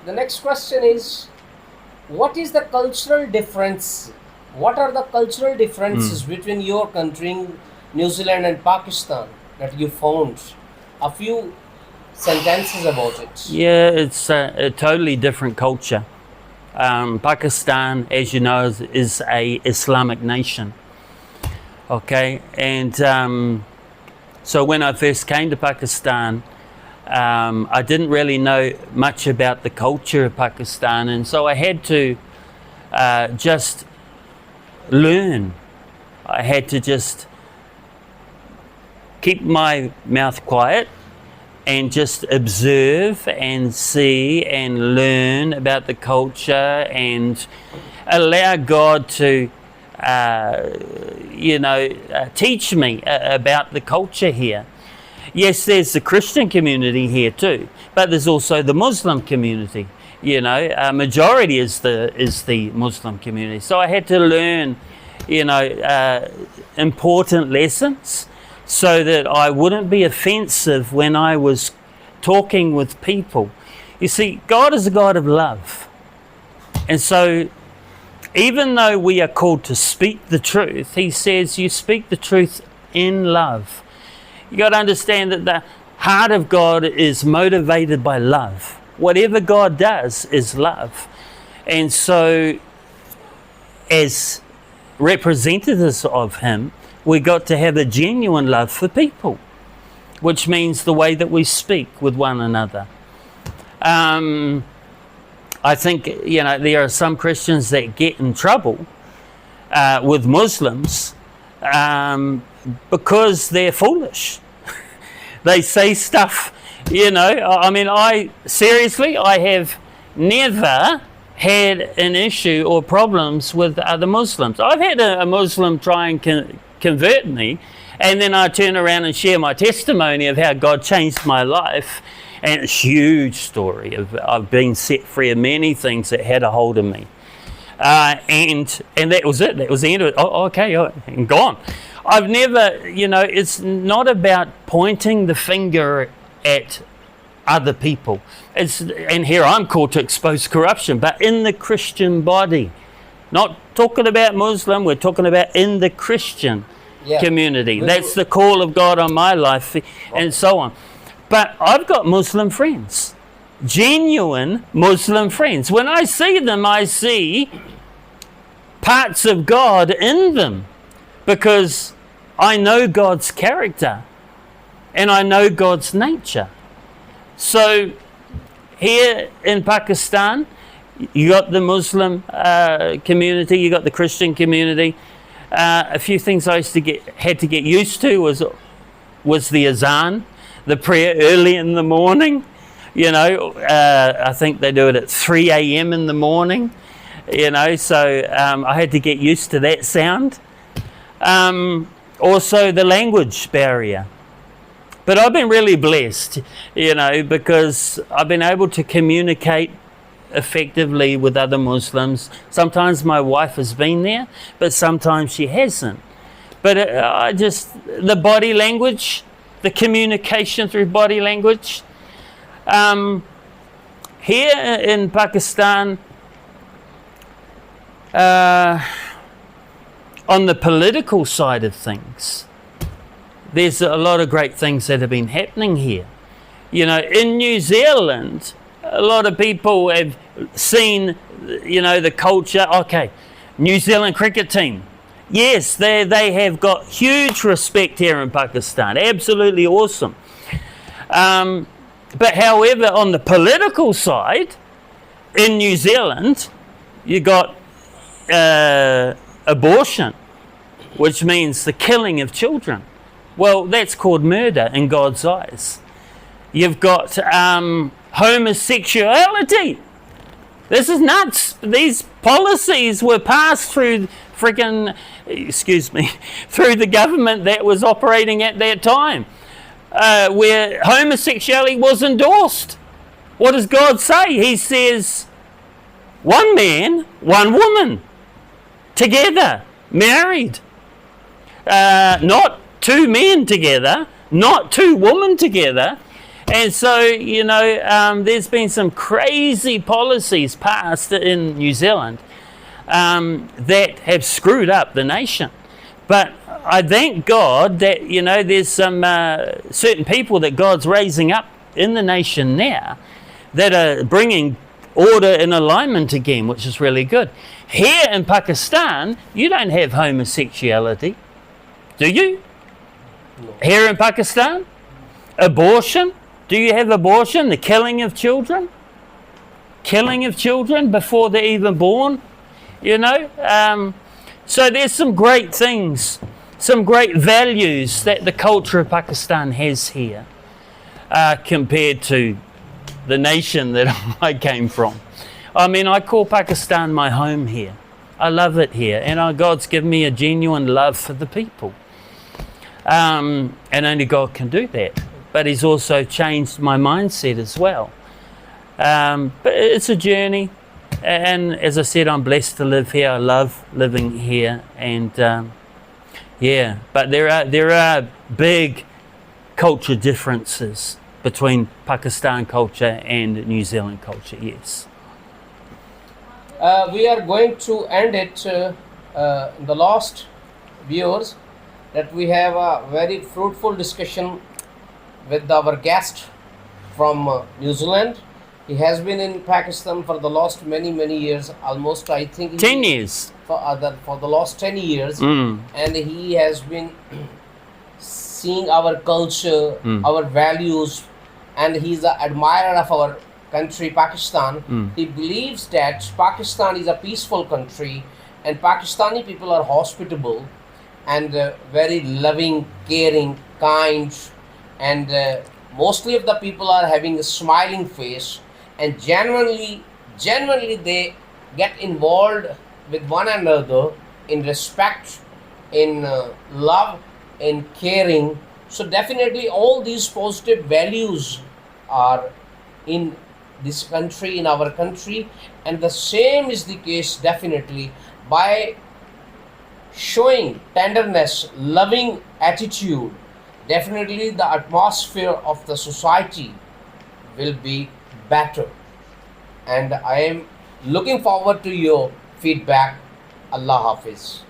The next question is, what is the cultural difference? What are the cultural differences between your country, New Zealand and Pakistan, that you found? A few sentences about it. Yeah, it's a totally different culture. Pakistan, as you know, is a Islamic nation. Okay, and so when I first came to Pakistan, I didn't really know much about the culture of Pakistan, and so I had to just learn. I had to just keep my mouth quiet and just observe and see and learn about the culture and allow God to teach me about the culture here. Yes, there's the Christian community here too, but there's also the Muslim community. Majority is the Muslim community. So I had to learn, important lessons so that I wouldn't be offensive when I was talking with people. You see, God is a God of love. And so even though we are called to speak the truth, He says you speak the truth in love. You got to understand that the heart of God is motivated by love. Whatever God does is love. And so as representatives of Him, we got to have a genuine love for people, which means the way that we speak with one another. I think, there are some Christians that get in trouble with Muslims because they're foolish. They say stuff, I have never had an issue or problems with other Muslims. I've had a Muslim try and convert me, and then I turn around and share my testimony of how God changed my life, and it's a huge story of I've been set free of many things that had a hold of me, and that was it. That was the end of it. And gone. I've never, it's not about pointing the finger at other people. And here I'm called to expose corruption, but in the Christian body. Not talking about Muslim, we're talking about in the Christian community. That's the call of God on my life, and so on. But I've got Muslim friends, genuine Muslim friends. When I see them, I see parts of God in them, because I know God's character and I know God's nature. So here in Pakistan, you got the Muslim community, you got the Christian community. A few things I had to get used to was the azan, the prayer early in the morning. I think they do it at 3 a.m. in the morning. So I had to get used to that sound. Also the language barrier. But I've been really blessed, because I've been able to communicate effectively with other Muslims. Sometimes my wife has been there, but sometimes she hasn't. But the body language, the communication through body language. Here in Pakistan, on the political side of things, there's a lot of great things that have been happening here. In New Zealand, a lot of people have seen, the culture. Okay, New Zealand cricket team. Yes, they have got huge respect here in Pakistan. Absolutely awesome. But however, on the political side, in New Zealand, you got abortion, which means the killing of children. Well, that's called murder in God's eyes. You've got homosexuality. This is nuts. These policies were passed through through the government that was operating at that time, where homosexuality was endorsed. What does God say? He says, one man, one woman, together, married. Not two men together, not two women together. And so, there's been some crazy policies passed in New Zealand that have screwed up the nation. But I thank God that, there's some certain people that God's raising up in the nation now that are bringing order and alignment again, which is really good. Here in Pakistan, you don't have homosexuality, do you? No. Here in Pakistan? Abortion? Do you have abortion? The killing of children? Killing of children before they're even born? So there's some great things, some great values that the culture of Pakistan has here compared to the nation that I came from. I mean, I call Pakistan my home here. I love it here, and God's given me a genuine love for the people. And only God can do that. But He's also changed my mindset as well. But it's a journey. And as I said, I'm blessed to live here. I love living here. And but there are big culture differences between Pakistan culture and New Zealand culture, yes. We are going to end it in the last viewers that we have a very fruitful discussion with our guest from New Zealand. He has been in Pakistan for the last many years, almost I think 10 years. For the last 10 years, Mm. and he has been seeing our culture, our values, and he's an admirer of our country, Pakistan. He believes that Pakistan is a peaceful country, and Pakistani people are hospitable and very loving, caring, kind, and mostly of the people are having a smiling face, and genuinely they get involved with one another in respect, in love, in caring. So definitely all these positive values are in this country, in our country, and the same is the case definitely by showing tenderness, loving attitude. Definitely the atmosphere of the society will be better, and I am looking forward to your feedback. Allah Hafiz.